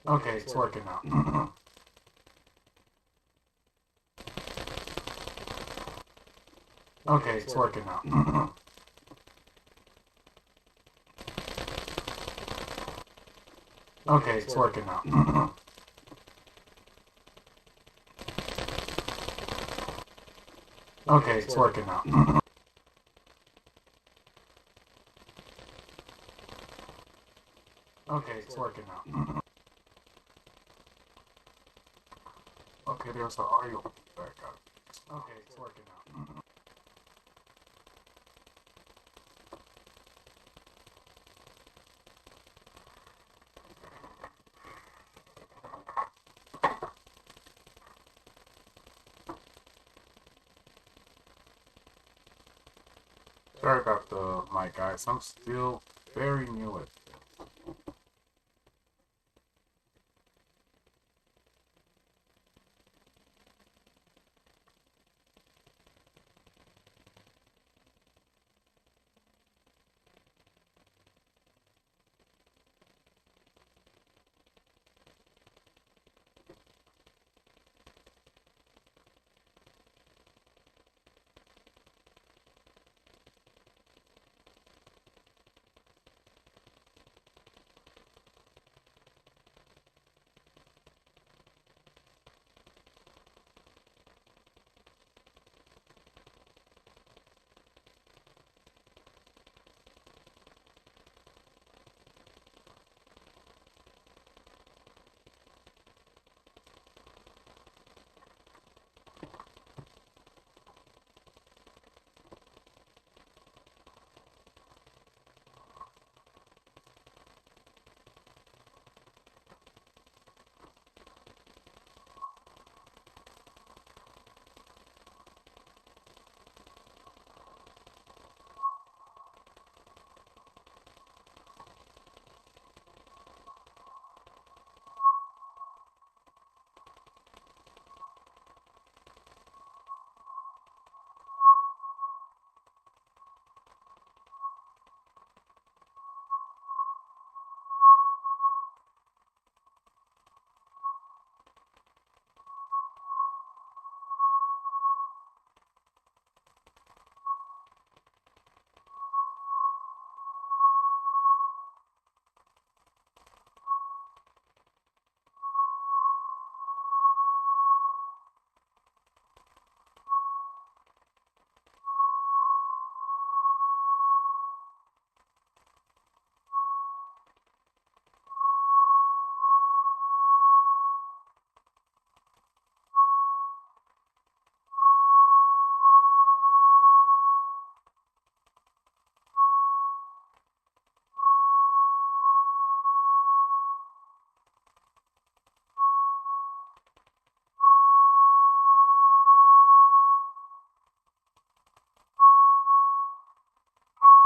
Okay, it's working now. Okay, it's working now. Okay, it's working now. Okay, it's working now. Okay, it's working now. Okay, there's the audio back up. Okay, it's working now. Sorry about the mic, guys. I'm still very new at this.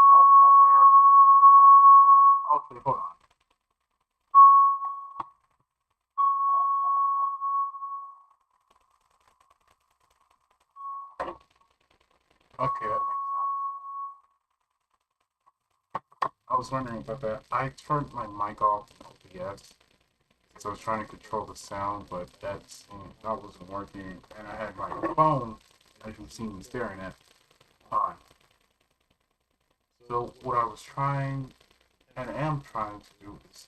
I don't know where this is coming from. Okay, hold on. Okay, that makes sense. I was wondering about that. I turned my mic off in OBS because I was trying to control the sound, but that wasn't working. And I had my phone, as you've seen me staring at, on. So what I was trying and am trying to do is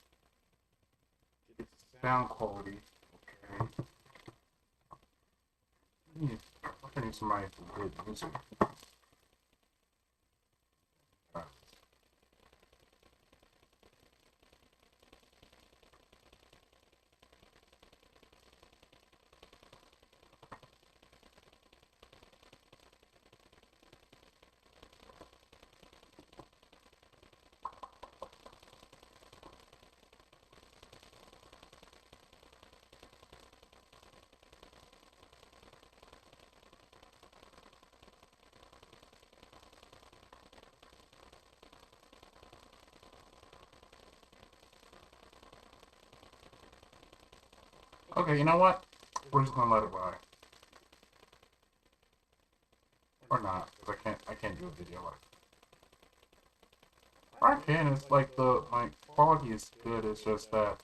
get the sound quality. Okay. I need somebody to do music. Okay, you know what? We're just gonna let it ride. Or not, because I can't do a video like that. I can, it's like my quality is good, it's just that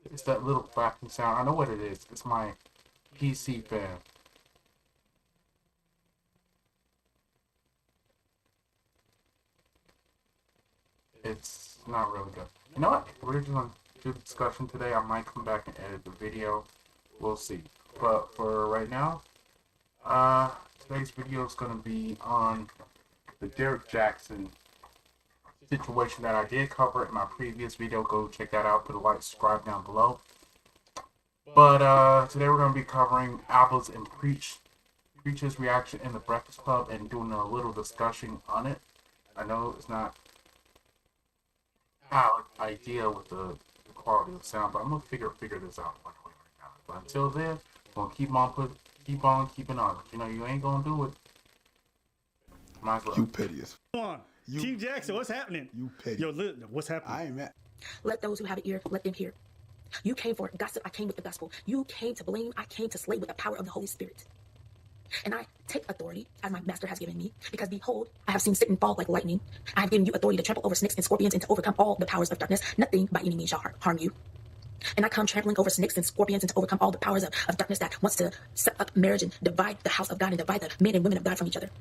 It's that little clapping sound. I know what it is. It's my PC fan. It's not really good. You know what? We're just gonna do the discussion today. I might come back and edit the video. We'll see. But for right now, today's video is gonna be on the Derek Jackson situation that I did cover in my previous video. Go check that out. Put a like, subscribe down below. But today we're gonna be covering Alba's and Preach's reaction in the Breakfast Club and doing a little discussion on it. I know it's not ideal with the quality of sound, but I'm gonna figure this out right now. But until then, we're gonna keep on keeping on. You know, you ain't gonna do it. Might as well. You petty as. Come on, Team Jackson, what's happening? You petty. Yo, what's happening? I ain't mad. Let those who have an ear, let them hear. You came for gossip, I came with the gospel. You came to blame, I came to slay with the power of the Holy Spirit. And I take authority as my master has given me, because behold, I have seen Satan fall like lightning. I have given you authority to trample over snakes and scorpions and to overcome all the powers of darkness. Nothing by any means shall harm you. And I come trampling over snakes and scorpions and to overcome all the powers of darkness that wants to set up marriage and divide the house of God and divide the men and women of God from each other.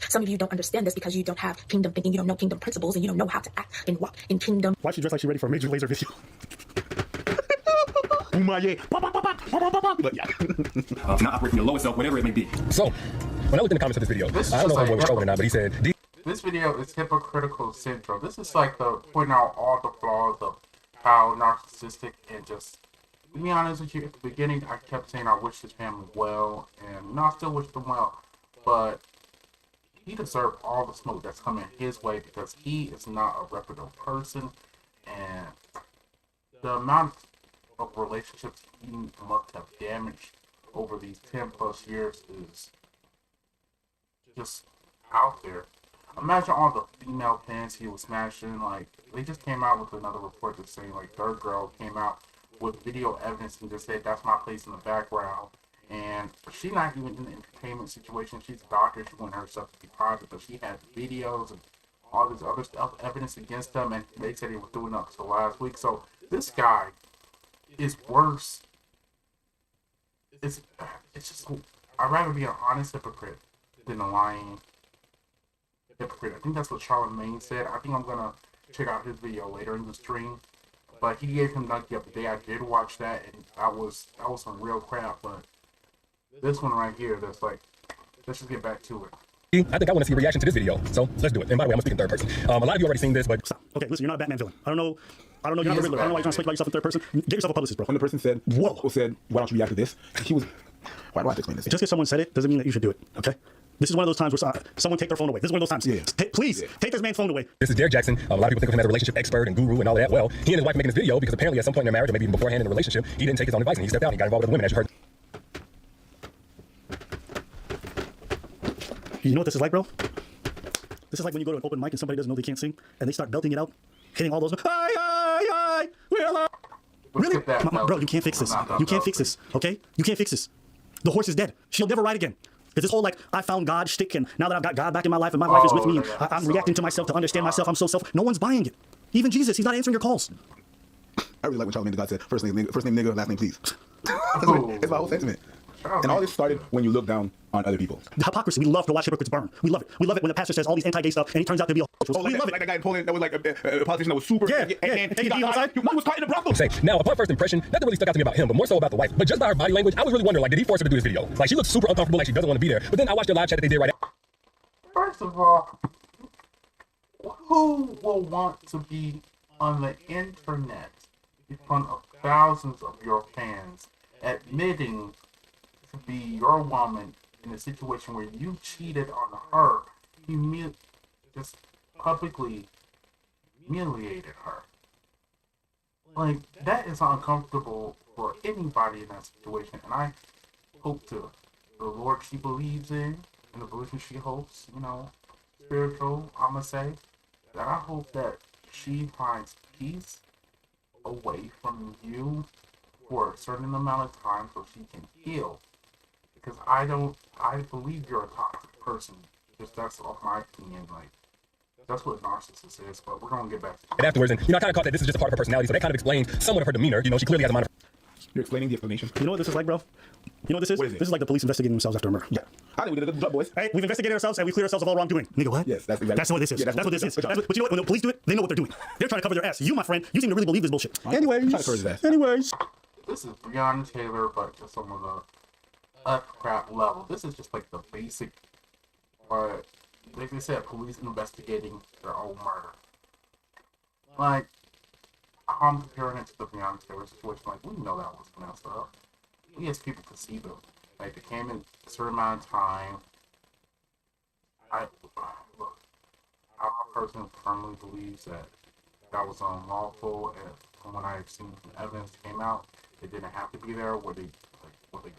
Some of you don't understand this because you don't have kingdom thinking, you don't know kingdom principles, and you don't know how to act and walk in kingdom. Why she dressed like she's ready for a major laser video? But yeah, not operate from your lowest self, whatever it may be. So, when I looked in the comments of this video, I don't know if I'm trolling or not, but he said, this video is hypocritical syndrome. This is like the pointing out all the flaws of how narcissistic and just, to be honest with you, at the beginning, I kept saying I wish his family well, and no, I still wish them well, but he deserved all the smoke that's coming his way because he is not a reputable person, and the amount of relationships he must have damaged over these 10 plus years is just out there. Imagine all the female fans he was smashing. Like, they just came out with another report that's saying, like, Third Girl came out with video evidence and just said, that's my place in the background. And she's not even in the entertainment situation. She's a doctor. She wanted herself to be private, but she had videos and all this other stuff, evidence against them, and they said he was doing up to last week. So this guy is worse. It's just, I'd rather be an honest hypocrite than a lying hypocrite. I think that's what Charlamagne said. I think I'm gonna check out his video later in the stream. But he gave him nugget up the day. I did watch that, and that was some real crap. But this one right here, that's like, let's just get back to it. I think I want to see a reaction to this video, so let's do it. And by the way, I'm speaking third person. A lot of you already seen this, but Okay, listen, you're not a Batman villain. I don't know, you're not a Riddler. I don't know why you're trying to speak about yourself in third person. Get yourself a publicist, bro. When the person said, whoa, said, why don't you react to this? He was, why do I have to explain this? Just because someone said it doesn't mean that you should do it, okay? This is one of those times where someone take their phone away. This is one of those times. Yeah. Please, take this man's phone away. this is Derek Jackson. A lot of people think of him as a relationship expert and guru and all of that. Well, he and his wife are making this video because apparently at some point in their marriage, or maybe even beforehand in the relationship, he didn't take his own advice and he stepped out and he got involved with other women, as you heard. You know what this is like, bro? This is like when you go to an open mic and somebody doesn't know they can't sing, and they start belting it out, hitting all those. Really? Bro, you can't fix this. You can't fix this, okay? You can't fix this. The horse is dead. She'll never ride again. It's this whole like, I found God shtick, and now that I've got God back in my life and my wife is with me, and I'm reacting to myself to understand myself, I'm so self. No one's buying it. Even Jesus, he's not answering your calls. I really like when Charlamagne the God said, first name nigga, last name please. It's my whole sentiment. And all this started when you look down on other people. The hypocrisy. We love to watch hypocrites burn. We love it. We love it when the pastor says all these anti-gay stuff and he turns out to be a we love it. Like a guy in Poland that was like a politician that was super. Yeah. And he was caught in a brothel. Say, now, upon first impression, nothing really stuck out to me about him, but more so about the wife. But just by her body language, I was really wondering, like, did he force her to do this video? Like, she looks super uncomfortable, like she doesn't want to be there. But then I watched the live chat that they did right after. First of all, who will want to be on the internet in front of thousands of your fans admitting to be your woman in a situation where you cheated on her, just publicly humiliated her? Like, that is uncomfortable for anybody in that situation, and I hope to the Lord she believes in and the religion she hopes, you know, spiritual, I'ma say, that I hope that she finds peace away from you for a certain amount of time so she can heal. Because I believe you're a toxic person. Just that's off my opinion. Like, That's what narcissist is, but we're gonna get back to And afterwards, and I kind of caught that this is just a part of her personality, so that kind of explains somewhat of her demeanor. She clearly has a mind of. You're explaining the explanation. You know what this is like, bro? You know what this is? What is it? This is like the police investigating themselves after a murder. Yeah. I think we did a good job, boys. Hey, we've investigated ourselves and we cleared ourselves of all wrongdoing. Nigga, what? Yes, that's exactly. That's what this is. Yeah, that's what this is. good job. But you know what? When the police do it, they know what they're doing. They're trying to cover their ass. You, my friend, you seem to really believe this bullshit. Anyways. Try to cover his ass. Anyways. This is Breonna Taylor, but just some of the crap level. This is just like the basic, like they said, police investigating their own murder. Like, I'm comparing it to the Breonna Taylor situation. Like, we know that was messed up. We as people could see them. Like, they came in a certain amount of time. Look, I personally firmly believe that was unlawful, and from what I've seen from evidence that came out, it didn't have to be there. What they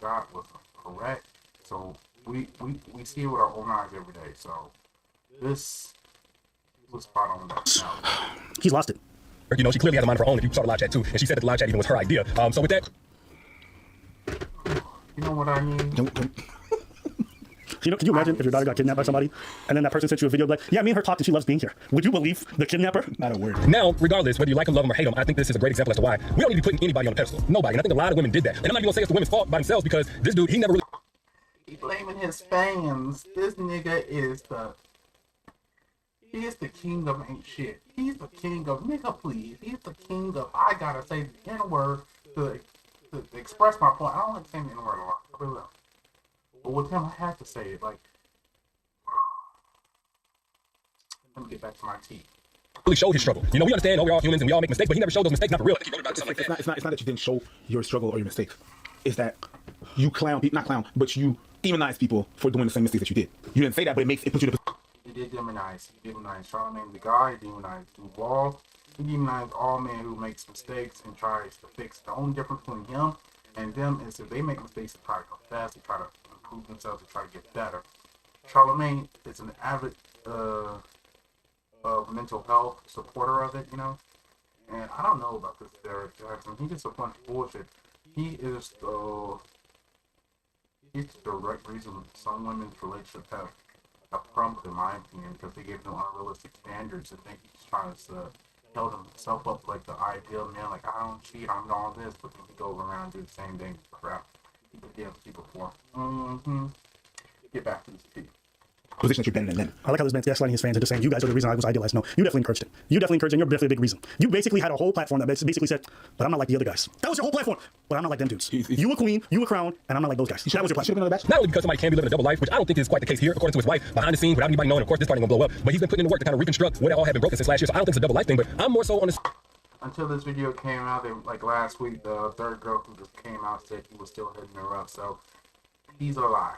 got was correct. So we see it with our own eyes every day. So this was spot on that. He's lost it. You know, she clearly has a mind of her own. If you saw the live chat too, and she said that the live chat even was her idea. So with that, you know what I mean? You know, can you imagine if your daughter got kidnapped by somebody, and then that person sent you a video like, yeah, me and her talked and she loves being here. Would you believe the kidnapper? Not a word. now, regardless whether you like them, love them, or hate them, I think this is a great example as to why we don't need to be putting anybody on a pedestal. Nobody. And I think a lot of women did that. And I'm not even gonna say it's the women's fault by themselves because this dude, he never really. He blaming his fans. This nigga is the king of ain't shit. He's the king of nigga please. He's the king of I gotta say the N-word to express my point. I don't like saying the N-word a lot. I really don't. But with him, I have to say it. Like, let me get back to my tea. really showed his struggle. You know, we understand, we're all humans and we all make mistakes, but he never showed those mistakes, not for real. It's not that you didn't show your struggle or your mistakes. It's that you not clown, but you demonize people for doing the same mistakes that you did. You didn't say that, but it puts you in a. He did demonize. He demonized Charlamagne the guy. He demonized Duval. He demonized all men who makes mistakes and tries to fix. The only difference between him and them is if they make mistakes, they try to confess, they try to improve themselves, they try to get better. Charlamagne is an avid mental health supporter of it, you know. And I don't know about this Derek Jackson. He's just a bunch of bullshit. He's the direct reason some women's relationships have crumbled, in my opinion, because they gave them unrealistic standards and think he's trying to held himself up like the ideal man, like I don't cheat, I'm all this, but then he goes around and do the same thing. Crap. He did the people for. Get back to this people. Position that you're better than them. I like how this man's gaslighting his fans and just saying, you guys are the reason I was idealized. No, you definitely encouraged it. You definitely encouraged it, and you're definitely a big reason. You basically had a whole platform that basically said, but I'm not like the other guys. That was your whole platform. But I'm not like them dudes. You a queen, you a crown, and I'm not like those guys. That was your platform. Not only because somebody can be living a double life, which I don't think is quite the case here, according to his wife, behind the scenes, without anybody knowing. Of course, this party ain't gonna blow up. But he's been putting in the work to kind of reconstruct what all had been broken since last year. So I don't think it's a double life thing, but I'm more so on this. Until this video came out, like last week, the third girl who just came out said he was still hitting her up. So he's alive.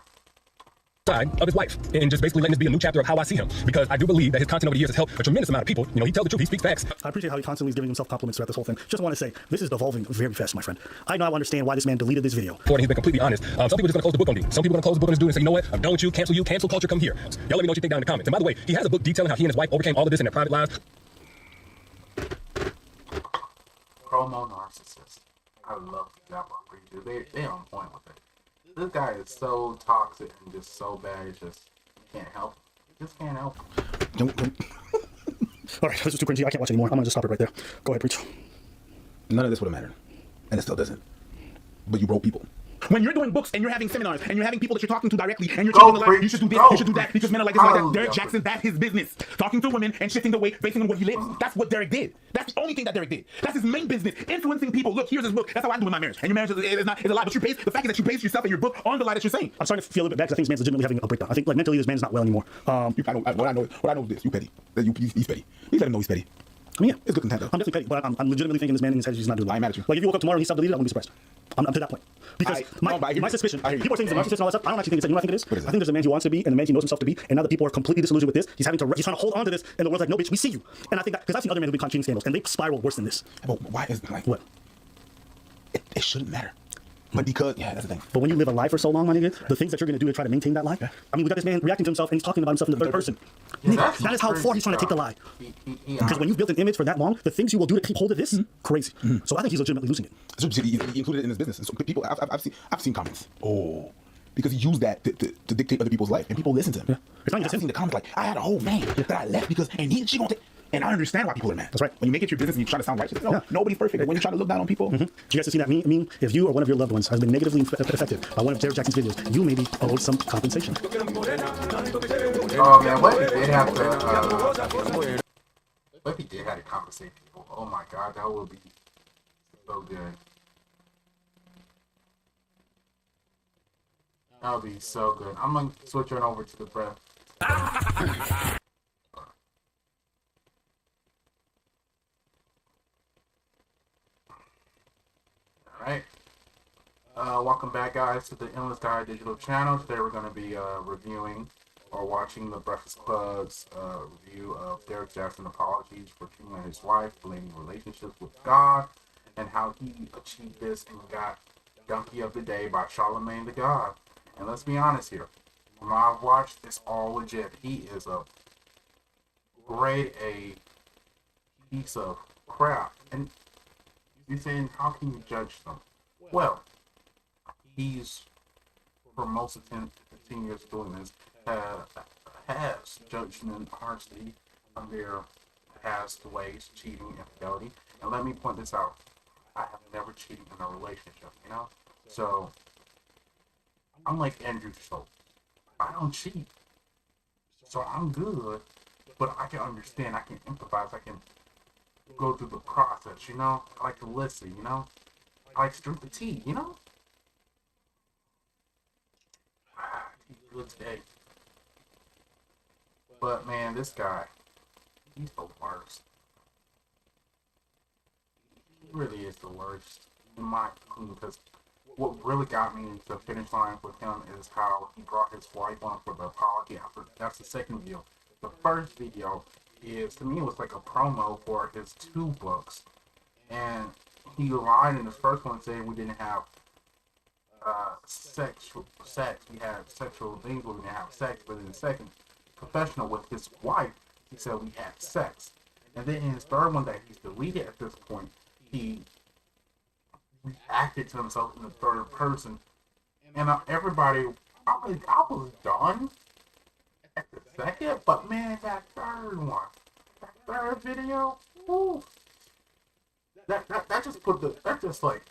Side of his wife, and just basically letting this be a new chapter of how I see him, because I do believe that his content over the years has helped a tremendous amount of people. You know, he tells the truth, he speaks facts. I appreciate how he constantly is giving himself compliments throughout this whole thing. Just want to say, this is evolving very fast, my friend. I now understand why this man deleted this video. And he's been completely honest. Some people are just gonna close the book on D. Some people are gonna close the book on this dude and say, you know what, I'm done with you, cancel culture, come here. Y'all let me know what you think down in the comments. And by the way, he has a book detailing how he and his wife overcame all of this in their private lives. Promo narcissist. I love the job they on point with it. This guy is so toxic and just so bad, it's just can't help. You just can't help. Don't. All right, this is too cringy. I can't watch anymore. I'm gonna just stop it right there. Go ahead, preach. None of this would have mattered, and it still doesn't. But you broke people. When you're doing books and you're having seminars and you're having people that you're talking to directly and you're changing the life, you should do this, you should do that, because men are like this, like that. Derek Jackson, that's his business. Talking to women and shifting the way based on what he lives. That's what Derek did. That's the only thing that Derek did. That's his main business. Influencing people. Look, here's his book. That's how I do in my marriage. And your marriage is a lie. But you base the fact is that you base yourself and your book on the lie that you're saying. I'm starting to feel a bit bad because I think this man's legitimately having a breakdown. I think like mentally this man's not well anymore. What I know is this. You petty. He's petty. Please let him know he's petty. I mean, yeah, it's good content though. I'm definitely petty, but I'm legitimately thinking this man in his head he's not doing. I'm mad at you. Like if you woke up tomorrow and he self-deleted, I wouldn't be surprised. I'm to that point. Because my suspicion, people are saying he's a narcissist and all that stuff. I don't actually think it's that. You know what I think it is? I think there's a man he wants to be and the man he knows himself to be, and now that people are completely disillusioned with this, he's trying to hold on to this, and the world's like, no bitch, we see you. And I think that because I've seen other men who've been caught cheating scandals and they spiral worse than this. But why is like what? It shouldn't matter. But because, yeah, that's the thing. But when you live a lie for so long, my nigga, the things that you're going to do to try to maintain that lie, I mean, we got this man reacting to himself and he's talking about himself in the third person. Yeah, nigga, that is how far he's trying to take the lie. Because when you've built an image for that long, the things you will do to keep hold of this, crazy. So I think he's legitimately losing it. He included it in his business. And so people, I've seen comments. Oh, because he used that to dictate other people's life, and people listen to him. Yeah. It's not I've seen the comments like, I had a whole man that I left because, and she gonna take. And I understand why people are mad. That's right. When you make it your business and you try to sound righteous, no, Yeah. nobody's perfect. But when you try to look down on people, Do you guys have seen that meme? If you or one of your loved ones has been negatively affected by one of Derek Jackson's videos, you may be owed some compensation. Oh man, what if he did have to? What if he did have to compensate people? Oh my god, that would be so good. That would be so good. I'm gonna switch on over to the breath. Alright. Welcome back, guys, to the Endless Guide Digital channel. Today we're going to be reviewing or watching the Breakfast Club's review of Derek Jackson apologies for cheating his wife, blaming relationships with God, and how he achieved this and got Donkey of the Day by Charlemagne the God. And let's be honest here. From what I've watched, it's all legit. He is a grade A piece of crap. And you're saying, how can you judge them? Well, he's, for most of 10 years doing this, has judgment harshly on their past ways, cheating, infidelity. And let me point this out. I have never cheated in a relationship, you know? So, I'm like Andrew Schultz. I don't cheat. So I'm good, but I can understand, I can empathize, I can go through the process, you know? I like to listen, you know? I like to drink the tea, you know? Tea's good today. But man, this guy, he's the worst. He really is the worst, in my opinion, because what really got me to the finish line with him is how he brought his wife on for the apology after. That's the second video. The first video is, to me, it was like a promo for his 2 books. And he lied in the first one saying we didn't have sex. We had sexual things, but we didn't have sex. But in the second confessional with his wife, he said we had sex. And then in his third one that he's deleted at this point, he reacted to himself in the third person. And everybody, I was done at the second, but man, that third one, that third video, woo, that just put the, that just like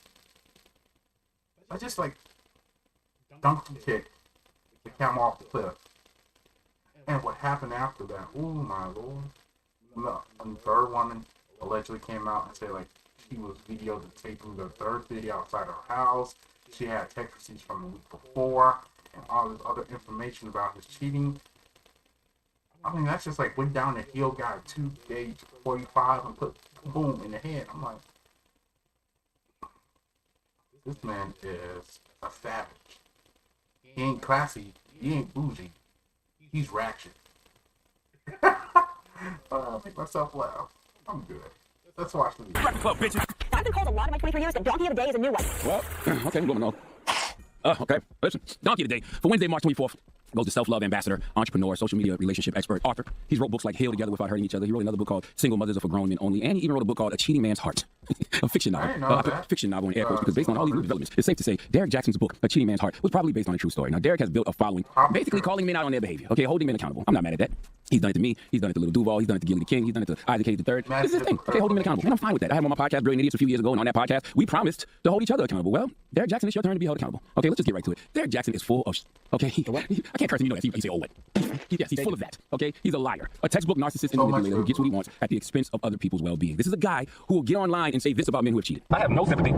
donkey kick the camel off the cliff. And what happened after that, oh my lord. And the third one allegedly came out and said like she was videotaping the third video outside her house. She had text receipts from the week before and all this other information about his cheating. I mean, that's just like went down the hill, got a 2-gauge 45 and put boom in the head. I'm like, this man is a savage. He ain't classy. He ain't bougie. He's ratchet. Make myself laugh. I'm good. Let's watch the video. Breakfast Club, bitches. I've been called a lot in my 23 years, and Donkey of the Day is a new one. Well, okay, moving on. Okay, listen. Donkey of the Day for Wednesday, March 24th. Goes to self-love ambassador, entrepreneur, social media relationship expert, author. He's wrote books like Heal Together Without Hurting Each Other. He wrote another book called Single Mothers Are for Grown Men Only, and he even wrote a book called A Cheating Man's Heart, a fiction novel. I put fiction novel in air quotes because based on all these new developments, it's safe to say Derek Jackson's book, A Cheating Man's Heart, was probably based on a true story. Now, Derek has built a following, basically calling men out on their behavior, okay, holding men accountable. I'm not mad at that. He's done it to me. He's done it to Little Duval. He's done it to Gilly the King. He's done it to Isaac Hayes III. This is his thing. Okay, holding men accountable. And I'm fine with that. I had him on my podcast, Brilliant Idiots, a few years ago, and on that podcast, we promised to hold each other accountable. Well, Derek Jackson, it's your turn to be held accountable. Okay, let's just get right to it. Derek Jackson is full of okay, I can't curse him, you know that. He say, oh, what? Yes, he's full of that. Okay, he's a liar, a textbook narcissist and manipulator who gets what he wants at the expense of other people's well-being. This is a guy who will get online and say this about men who have cheated. I have no sympathy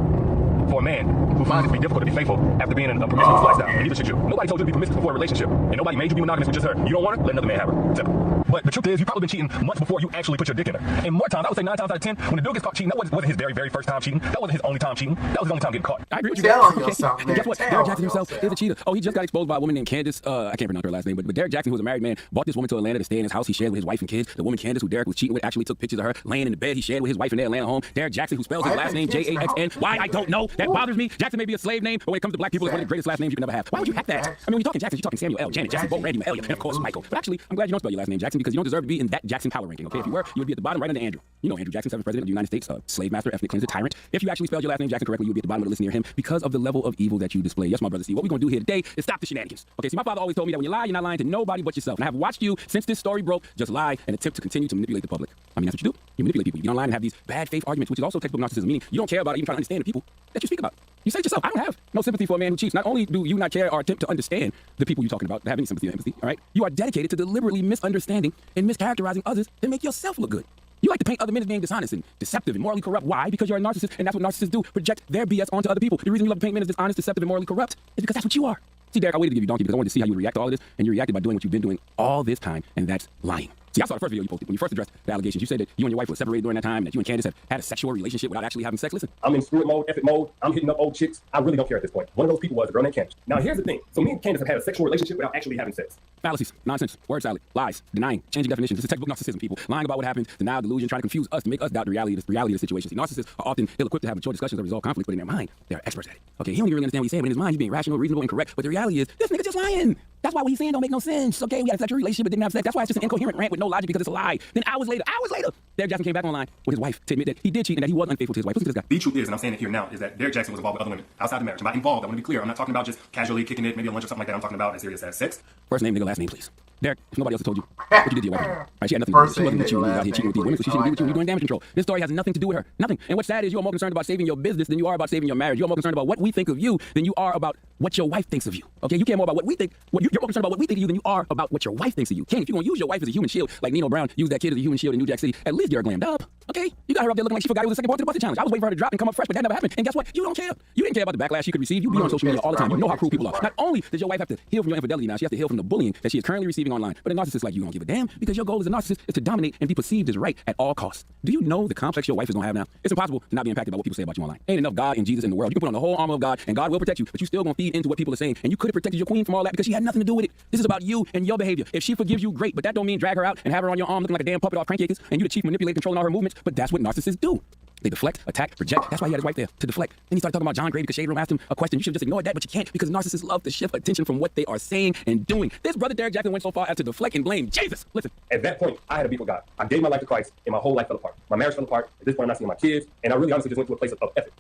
for a man who finds it to be difficult to be faithful after being in a promiscuous lifestyle. And neither should you. Nobody told you to be promiscuous before a relationship, and nobody made you be monogamous with just her. You don't want her? Let another man have her. Simple. But the truth is, you've probably been cheating months before you actually put your dick in her. And more times, I would say 9 times out of 10, when the dude gets caught cheating, that wasn't his very, very first time cheating. That wasn't his only time cheating. That was his only time getting caught. I agree with you. Tell on okay. yourself, man. And guess what? Tell Derek Jackson himself yourself. is a cheater. Oh, he just got exposed by a woman named Candace. I can't pronounce her last name, but Derek Jackson, who was a married man, bought this woman to Atlanta to stay in his house. He shared with his wife and kids. The woman Candace, who Derek was cheating with, actually took pictures of her laying in the bed. He shared with his wife in their Atlanta home. Derek Jackson, who spells his last name Jackson. Why? I don't know. That bothers me. Jackson may be a slave name, but when it comes to black people, it's one of the greatest last names you can never have. Why would you hack that? I mean, when you're talking Jackson, you're talking Samuel L., Janet, Jesse, Bo, Randy, Mahalia, and of course Michael. But actually, I'm glad you don't spell your last name Jackson because you don't deserve to be in that Jackson power ranking, okay? If you were, you would be at the bottom right under Andrew. You know Andrew Jackson, 7th president of the United States, slave master, ethnic cleanser, tyrant. If you actually spelled your last name Jackson correctly, you would be at the bottom of the list near him because of the level of evil that you display. Yes, my brother, see, what we're going to do here today is stop the shenanigans. Okay, see, my father always told me that when you lie, you're not lying to nobody but yourself. And I have watched you, since this story broke, just lie and attempt to continue to manipulate the public. I mean, that's what you do. You manipulate people. You get online and have these bad faith arguments, which is also textbook narcissism, meaning you don't care about even trying to understand the people that you speak about. You say it yourself, I don't have no sympathy for a man who cheats. Not only do you not care or attempt to understand the people you're talking about, have any sympathy or empathy, all right? You are dedicated to deliberately misunderstanding and mischaracterizing others to make yourself look good. You like to paint other men as being dishonest and deceptive and morally corrupt. Why? Because you're a narcissist, and that's what narcissists do, project their BS onto other people. The reason you love to paint men as dishonest, deceptive, and morally corrupt is because that's what you are. See, Derek, I waited to give you donkey because I wanted to see how you would react to all of this, and you reacted by doing what you've been doing all this time, and that's lying. See, I saw the first video you posted. When you first addressed the allegations, you said that you and your wife were separated during that time, and that you and Candace have had a sexual relationship without actually having sex. Listen. I'm in screw it mode, F it mode. I'm hitting up old chicks. I really don't care at this point. One of those people was a girl named Candace. Now, here's the thing. So me and Candace have had a sexual relationship without actually having sex. Fallacies, nonsense, word salad, lies, denying, changing definitions. This is textbook narcissism, people. Lying about what happened, denial, delusion, trying to confuse us to make us doubt the reality of the situation. See, narcissists are often ill-equipped to have mature discussions or resolve conflict, but in their mind, they're experts at it. Okay, he don't even really understand what he's saying, but in his mind, he's being rational, reasonable, and correct. But the reality is, this nigga just lying. That's why what he's saying don't make no sense. Okay, we had a sexual relationship but didn't have sex. That's why it's just an incoherent rant with no logic because it's a lie. Then hours later, Derek Jackson came back online with his wife to admit that he did cheat and that he was unfaithful to his wife. Listen to this guy. The truth is, and I'm saying it here now, is that Derek Jackson was involved with other women outside the marriage. I'm not involved. I want to be clear. I'm not talking about just casually kicking it, maybe a lunch or something like that. I'm talking about as serious as sex. First name, nigga, last name, please. Derek, if nobody else has told you, what you did to your wife. Right, she had nothing to do with it. She wasn't cheating out here cheating with these women, so she shouldn't be with you. You're doing damage control. This story has nothing to do with her. Nothing. And what's sad is you're more concerned about saving your business than you are about saving your marriage. You're more concerned about what we think of you than you are about what your wife thinks of you. Okay, you care more about what we think. You're more concerned about what we think of you than you are about what your wife thinks of you. Ken, if you're gonna use your wife as a human shield, like Nino Brown used that kid as a human shield in New Jack City, at least Derek glammed up. Okay, you got her up there looking like she forgot it was the second part to the Buster Challenge. I was waiting for her to drop and come up fresh, but that never happened. And guess what? You don't care. You didn't care about the backlash she could receive. You be on social media all the time. You know how cruel people are. Not only does your wife have to heal from your infidelity now, she has to heal from the bullying that she is currently receiving online. But a narcissist like you don't give a damn because your goal as a narcissist is to dominate and be perceived as right at all costs. Do you know the complex your wife is gonna have now? It's impossible to not be impacted by what people say about you online. Ain't enough God and Jesus in the world. You can put on the whole armor of God and God will protect you, but you still gonna feed into what people are saying. And you could have protected your queen from all that because she had nothing to do with it. This is about you and your behavior. If she forgives you, great, but that don't mean drag her out and have her on your arm looking like a damn puppet off Crank Acres and you the chief manipulator controlling all her movements. But that's what narcissists do. They deflect, attack, project. That's why he had his wife there, to deflect. Then he started talking about John Gray because Shade Room asked him a question. You should have just ignored that, but you can't because narcissists love to shift attention from what they are saying and doing. This brother Derek Jackson went so far as to deflect and blame Jesus. Listen. At that point, I had a beef with God. I gave my life to Christ, and my whole life fell apart. My marriage fell apart. At this point, I'm not seeing my kids, and I really honestly just went to a place of effort.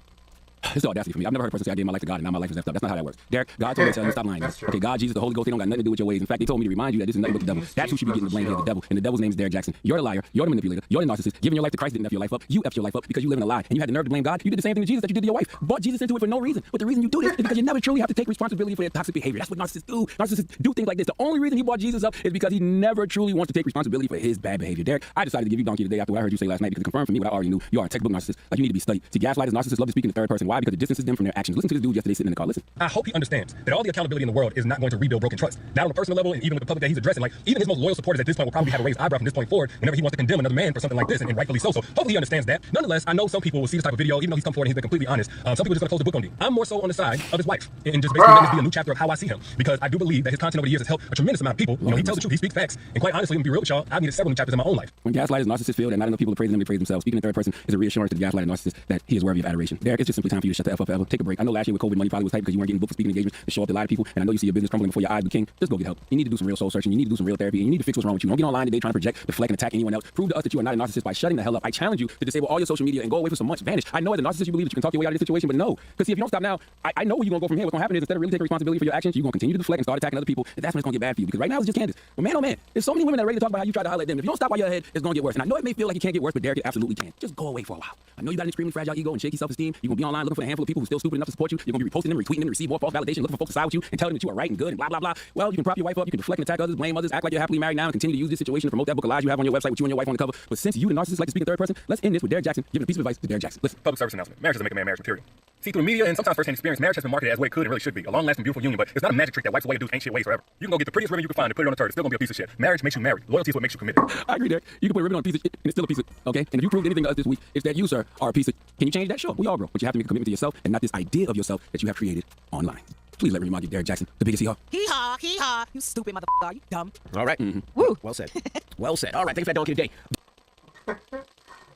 This is audacity for me. I've never heard a person say I gave my life to God and now my life is effed up. That's not how that works. Derek, God told me to tell you stop lying. Okay, God, Jesus, the Holy Ghost, they don't got nothing to do with your ways. In fact, they told me to remind you that this is nothing but the devil. That's who should be getting the blame here, the devil. And the devil's name is Derek Jackson. You're the liar. You're the manipulator. You're the narcissist. Giving your life to Christ didn't F your life up. You effed your life up because you live in a lie. And you had the nerve to blame God. You did the same thing to Jesus that you did to your wife. Brought Jesus into it for no reason. But the reason you do this is because you never truly have to take responsibility for their toxic behavior. That's what narcissists do. Narcissists do things like this. The only reason he brought Jesus up is because he never truly wants to take responsibility for his bad behavior. Derek, I decided to give you donkey today after what I heard you say last night because it confirmed for me what I already knew. You are a textbook narcissist. Like you need to be studied. See, gaslighters, narcissists love to speak in the third person. Why? Because it distances them from their actions. Listen to this dude yesterday sitting in the car. Listen. I hope he understands that all the accountability in the world is not going to rebuild broken trust. Not on a personal level, and even with the public that he's addressing. Like, even his most loyal supporters at this point will probably have a raised eyebrow from this point forward whenever he wants to condemn another man for something like this, and rightfully so. So hopefully he understands that. Nonetheless, I know some people will see this type of video, even though he's come forward and he's been completely honest. Some people are just going to close the book on you. I'm more so on the side of his wife, and just basically letting this be a new chapter of how I see him, because I do believe that his content over the years has helped a tremendous amount of people. You know, he tells the truth, he speaks facts, and quite honestly, to be real with y'all, I've needed several new chapters in my own life. When gaslighters, narcissists feel that not enough people are praising them, they praise themselves. Speaking in third person is a reassurance to the gaslighter narcissist that he is worthy of adoration. Derek, it's just simply time for you to shut the F up forever. Take a break. I know last year with COVID money probably was tight because you weren't getting booked for speaking engagements to show up to a lot of people, and I know you see your business crumbling before your eyes, but King, just go get help. You need to do some real soul searching, you need to do some real therapy, and you need to fix what's wrong with you. Don't get online today trying to project, deflect, and attack anyone else. Prove to us that you are not a narcissist by shutting the hell up. I challenge you to disable all your social media and go away for some months. Vanish. I know as a narcissist you believe that you can talk your way out of this situation, but no. Because see, if you don't stop now, I know where you're gonna go from here. What's gonna happen is instead of really taking responsibility for your actions, you're gonna continue to deflect and start attacking other people, and that's when it's gonna get bad for you. Because right now it's just Candace. But man, oh man, there's so many women that are ready to talk about how you try to highlight them. If you don't stop while you're ahead, it's gonna get worse. And I know it may feel like it can't get worse, but Derek, it absolutely can. Just go away for a while. I know you got an extremely fragile ego and shaky self-esteem. You're gonna be online looking for a handful of people who are still stupid enough to support you. You're gonna be reposting them, retweeting them, receive more false validation, looking for folks to side with you and tell them that you are right and good and blah blah blah. Well, you can prop your wife up, you can deflect and attack others, blame others, act like you're happily married now, and continue to use this situation to promote that book of lies you have on your website with you and your wife on the cover. But since you, the narcissist, like to speak in third person, let's end this with Derek Jackson giving a piece of advice to Derek Jackson. Listen. Public service announcement. Marriage doesn't make a man marriage material. See, through media and sometimes first-hand experience, marriage has been marketed as what it could and really should be. A long-lasting, beautiful union, but it's not a magic trick that wipes away a dude's ancient ways forever. You can go get the prettiest ribbon you can find and put it on a turd. It's still gonna be a piece of shit. Marriage makes you married. Loyalty is what makes you committed. I agree, Derek. You can put a ribbon on a piece of shit and it's still a piece of okay? And if you proved anything to us this week, it's that you, sir, are a piece of can you change that? Sure, we all grow. But you have to make a commitment to yourself and not this idea of yourself that you have created online. Please let me remind you, Derek Jackson, the biggest hee-haw. Hee-haw, hee-haw. You stupid motherfucker. You dumb. All right. Woo. Well said. Well said. All right, thanks for that donkey today.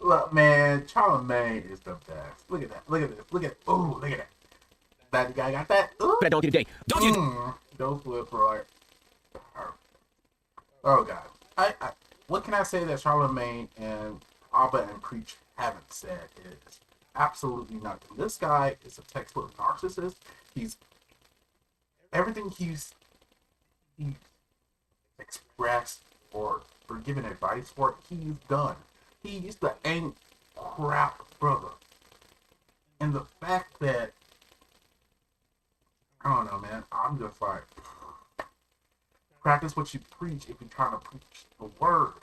Look, man, Charlamagne is the best. Look at that. Look at this. Look at. Ooh, look at that. That guy got that. Ooh. That donkey today. Don't you? Those flip right. Oh God. What can I say that Charlamagne and Abba and Preach haven't said is absolutely nothing. This guy is a textbook narcissist. He's everything he's expressed or given advice for, he's done. He's the ain't crap brother. And the fact that I don't know, man, I'm just like, practice what you preach if you're trying to preach the word.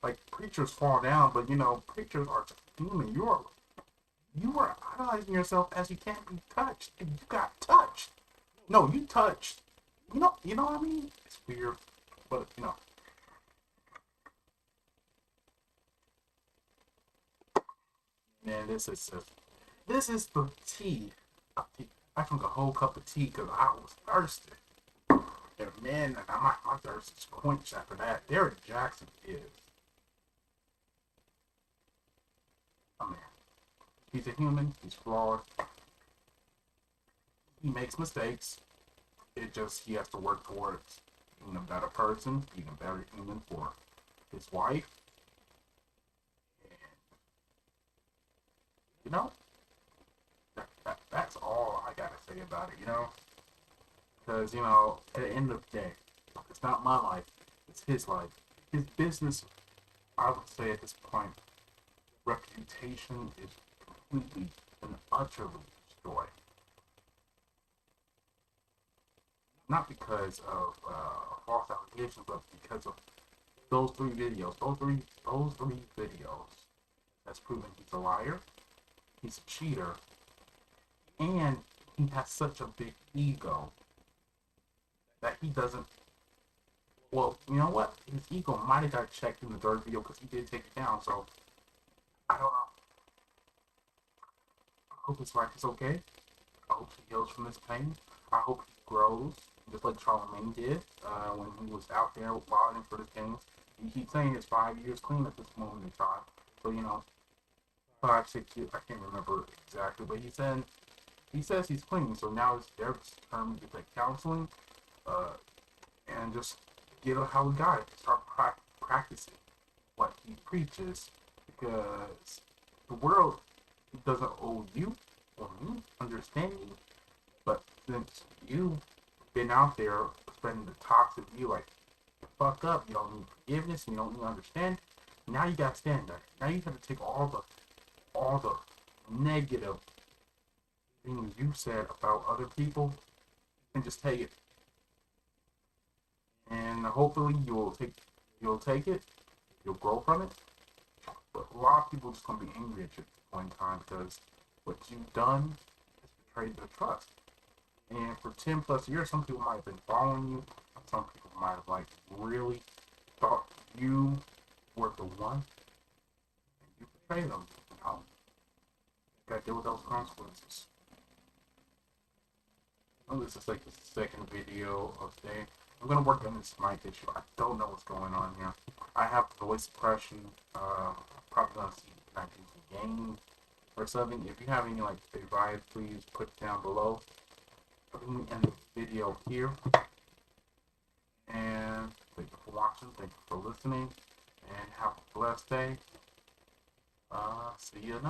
Like, preachers fall down, but you know, preachers are just human. You are idolizing yourself as you can't be touched. And you got touched. No, you touched. You know what I mean? It's weird, but you know. Man, this is the tea. I drank a whole cup of tea because I was thirsty. And man, my thirst is quenched after that. Derek Jackson is. Oh man. He's a human. He's flawed. He makes mistakes. He has to work towards being a better person, being a better human for his wife. And, you know, that's all I gotta say about it, you know? Because, you know, at the end of the day, it's not my life, it's his life. His business, I would say at this point, reputation is completely and utterly destroyed. Not because of false allegations, but because of those three videos. Those three videos that's proven he's a liar, he's a cheater, and he has such a big ego that he doesn't. Well, you know what? His ego might have got checked in the third video because he did take it down. So I don't know. I hope his wife is okay. I hope he heals from this pain. I hope he grows, just like Charlamagne did when he was out there wilding for the things. He keeps saying it's 5 years clean at this moment in time. So, you know, 5, 6 years, I can't remember exactly, but he says he's clean. So now it's their turn to get counseling and just get how we got it. Start practicing what he preaches, because the world doesn't owe you or me understanding. But since you've been out there spreading the toxic view, like, fuck up, you don't need forgiveness, you don't need to understand, now you gotta stand there. Now you have to take all the negative things you said about other people and just take it. And hopefully you'll take it, you'll grow from it. But a lot of people are just gonna be angry at you at this point in time because what you've done is betrayed their trust. And for 10 plus years, some people might have been following you. Some people might have really thought you were the one. And you betrayed them. You know? You gotta deal with those consequences. This is like the second video of the day. I'm gonna work on this mic issue. I don't know what's going on here. I have voice suppression. Probably gonna see if I can do some gain or something. If you have any advice, please put it down below. I'm going to end the video here. And thank you for watching. Thank you for listening. And have a blessed day. See you another.